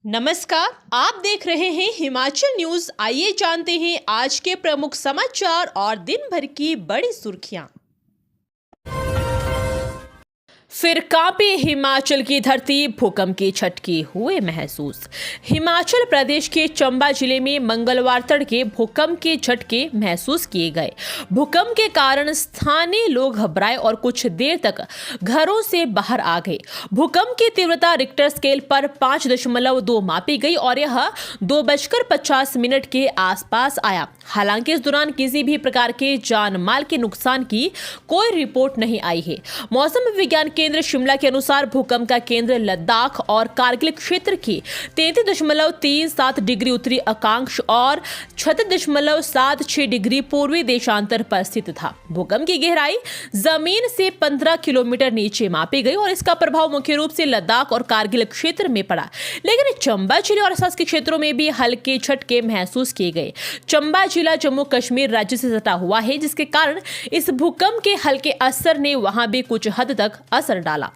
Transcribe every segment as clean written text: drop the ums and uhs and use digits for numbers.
नमस्कार, आप देख रहे हैं हिमाचल न्यूज। आइए जानते हैं आज के प्रमुख समाचार और दिन भर की बड़ी सुर्खियां। फिर कांपे हिमाचल की धरती, भूकंप के झटके हुए महसूस। हिमाचल प्रदेश के चंबा जिले में मंगलवार तड़के भूकंप के झटके महसूस किए गए। भूकंप के कारण स्थानीय लोग घबराए और कुछ देर तक घरों से बाहर आ गए। भूकंप की तीव्रता रिक्टर स्केल पर 5.2 मापी गई और यह 2:50 के आसपास आया। हालांकि इस दौरान किसी भी प्रकार के जान माल के नुकसान की कोई रिपोर्ट नहीं आई है। मौसम विज्ञान केंद्र शिमला के अनुसार भूकंप का केंद्र लद्दाख और कारगिल क्षेत्र के 33.37 डिग्री उत्तरी अक्षांश और 36.76 डिग्री पूर्वी देशांतर पर स्थित था। भूकंप की गहराई जमीन से 15 किलोमीटर नीचे मापी गई और इसका प्रभाव मुख्य रूप से लद्दाख और कारगिल क्षेत्र में पड़ा, लेकिन चंबा जिले और आसपास के क्षेत्रों में भी हल्के झटके महसूस किए गए। चंबा जिला जम्मू कश्मीर राज्य से सटा हुआ है, जिसके कारण इस भूकंप के हल्के असर ने वहां भी कुछ हद तक असर डाला।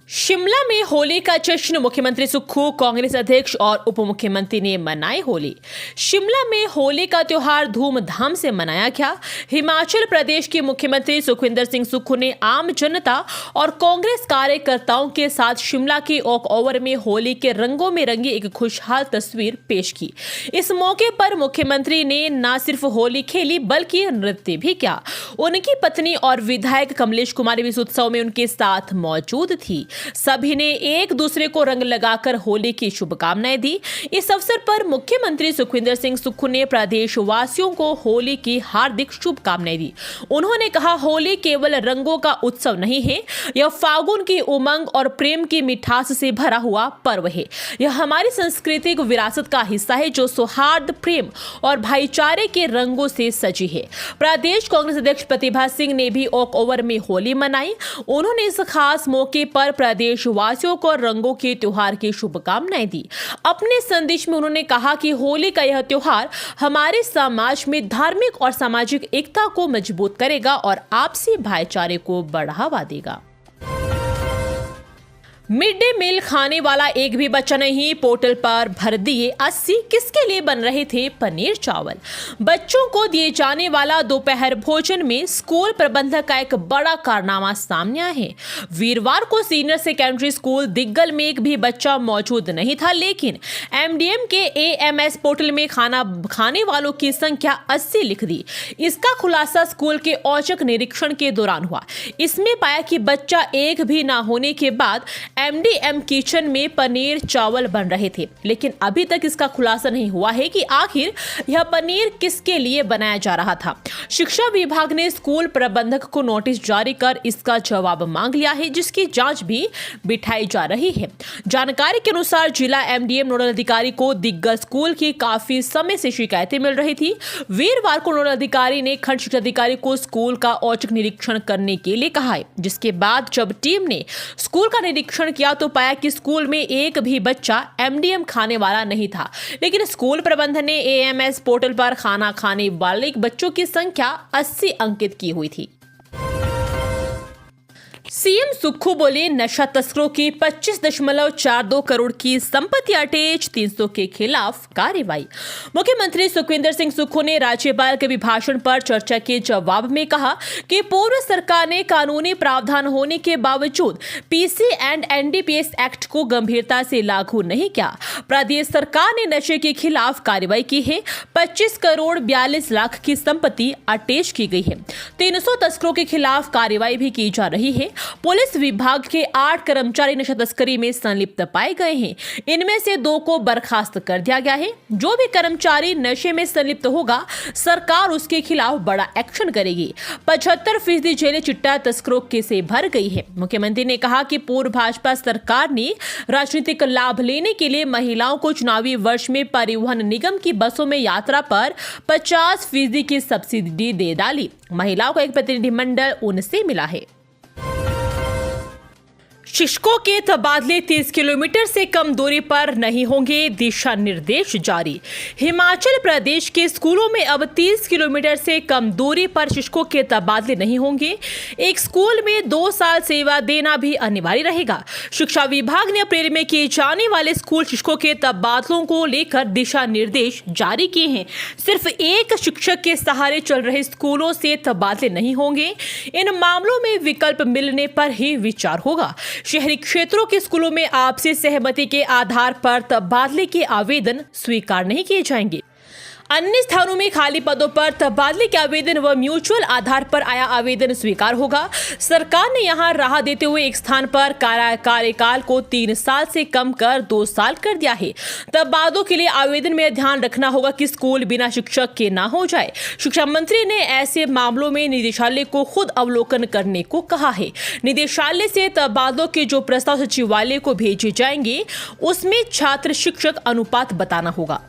शिमला में होली का जश्न, मुख्यमंत्री सुक्खू, कांग्रेस अध्यक्ष और उप मुख्यमंत्री ने मनाई होली। शिमला में होली का त्योहार धूमधाम से मनाया गया। हिमाचल प्रदेश के मुख्यमंत्री सुखविंदर सिंह सुक्खू ने आम जनता और कांग्रेस कार्यकर्ताओं के साथ शिमला के ओक ओवर में होली के रंगों में रंगी एक खुशहाल तस्वीर पेश की। इस मौके पर मुख्यमंत्री ने न सिर्फ होली खेली बल्कि नृत्य भी किया। उनकी पत्नी और विधायक कमलेश कुमारी भी इस उत्सव में उनके साथ मौजूद थी। सभी ने एक दूसरे को रंग लगाकर होली की शुभकामनाएं दी। इस अवसर पर मुख्यमंत्री सुखविंदर सिंह सुक्खू ने प्रदेशवासियों को होली की हार्दिक शुभकामनाएं दी। उन्होंने कहा, होली केवल रंगों का उत्सव नहीं है, यह फागुन की उमंग और प्रेम की मिठास से भरा हुआ पर्व है। यह हमारी सांस्कृतिक विरासत का हिस्सा है जो सौहार्द, प्रेम और भाईचारे के रंगों से सजी है। प्रदेश कांग्रेस अध्यक्ष प्रतिभा सिंह ने भी ओक ओवर में होली मनाई। उन्होंने इस खास मौके पर देशवासियों को रंगों के त्योहार की शुभकामनाएं दी। अपने संदेश में उन्होंने कहा कि होली का यह त्योहार हमारे समाज में धार्मिक और सामाजिक एकता को मजबूत करेगा और आपसी भाईचारे को बढ़ावा देगा। मिड डे मील खाने वाला एक भी बच्चा नहीं, पोर्टल पर भर दिए 80। किसके लिए बन रहे थे पनीर चावल? बच्चों को दिए जाने वाला दोपहर भोजन में स्कूल प्रबंधक का एक बड़ा कारनामा सामने आया है। वीरवार को सीनियर सेकेंडरी स्कूल दिग्गल में एक भी बच्चा मौजूद नहीं था, लेकिन एमडीएम के एएमएस पोर्टल में खाना खाने वालों की संख्या 80 लिख दी। इसका खुलासा स्कूल के औचक निरीक्षण के दौरान हुआ। इसमें पाया कि बच्चा एक भी ना होने के बाद एमडीएम किचन में पनीर चावल बन रहे थे, लेकिन अभी तक इसका खुलासा नहीं हुआ है कि आखिर यह पनीर किसके लिए बनाया जा रहा था। शिक्षा विभाग ने स्कूल प्रबंधक को नोटिस जारी कर इसका जवाब मांग लिया है, जिसकी जांच भी बिठाई जा रही है। जानकारी के अनुसार जिला एमडीएम नोडल अधिकारी को दिग्गज स्कूल की काफी समय से शिकायतें मिल रही थी। वीरवार को नोडल अधिकारी ने खंड शिक्षा अधिकारी को स्कूल का औचक निरीक्षण करने के लिए कहा है, जिसके बाद जब टीम ने स्कूल का निरीक्षण किया तो पाया कि स्कूल में एक भी बच्चा एमडीएम खाने वाला नहीं था, लेकिन स्कूल प्रबंधन ने एएमएस पोर्टल पर खाना खाने वाले बच्चों की संख्या 80 अंकित की हुई थी। सीएम सुक्खू बोले, नशा तस्करों की 25.42 करोड़ की संपत्ति अटैच, 300 के खिलाफ कार्रवाई। मुख्यमंत्री सुखविंदर सिंह सुक्खू ने राज्यपाल के अभिभाषण पर चर्चा के जवाब में कहा कि पूर्व सरकार ने कानूनी प्रावधान होने के बावजूद पीसी एंड एनडीपीएस एक्ट को गंभीरता से लागू नहीं किया। प्रदेश सरकार ने नशे के खिलाफ कार्रवाई की है। 25 करोड़ 42 लाख की संपत्ति अटैच की गई है। 300 तस्करों के खिलाफ कार्रवाई भी की जा रही है। पुलिस विभाग के 8 कर्मचारी नशा तस्करी में संलिप्त पाए गए हैं। इनमें से 2 को बर्खास्त कर दिया गया है। जो भी कर्मचारी नशे में संलिप्त होगा, सरकार उसके खिलाफ बड़ा एक्शन करेगी। 75% जेलें चिट्टा तस्करों के से भर गई है। मुख्यमंत्री ने कहा कि पूर्व भाजपा सरकार ने राजनीतिक लाभ लेने के लिए महिलाओं को चुनावी वर्ष में परिवहन निगम की बसों में यात्रा पर 50% की सब्सिडी दे डाली। महिलाओं का एक प्रतिनिधिमंडल उनसे मिला है। शिक्षकों के तबादले 30 किलोमीटर से कम दूरी पर नहीं होंगे, दिशा निर्देश जारी। हिमाचल प्रदेश के स्कूलों में अब 30 किलोमीटर से कम दूरी पर शिक्षकों के तबादले नहीं होंगे। एक स्कूल में 2 साल सेवा देना भी अनिवार्य रहेगा। शिक्षा विभाग ने अप्रैल में किए जाने वाले स्कूल शिक्षकों के तबादलों को लेकर दिशा निर्देश जारी किए हैं। सिर्फ एक शिक्षक के सहारे चल रहे स्कूलों से तबादले नहीं होंगे। इन मामलों में विकल्प मिलने पर ही विचार होगा। शहरी क्षेत्रों के स्कूलों में आपसी सहमति के आधार पर तबादले के आवेदन स्वीकार नहीं किए जाएंगे। अन्य स्थानों में खाली पदों पर तबादले के आवेदन व म्यूचुअल आधार पर आया आवेदन स्वीकार होगा। सरकार ने यहां राह देते हुए एक स्थान पर कार्यकाल को 3 साल से कम कर 2 साल कर दिया है। तबादलों के लिए आवेदन में ध्यान रखना होगा कि स्कूल बिना शिक्षक के ना हो जाए। शिक्षा मंत्री ने ऐसे मामलों में निदेशालय को खुद अवलोकन करने को कहा है। निदेशालय से तबादलों के जो प्रस्ताव सचिवालय को भेजे जाएंगे उसमें छात्र शिक्षक अनुपात बताना होगा।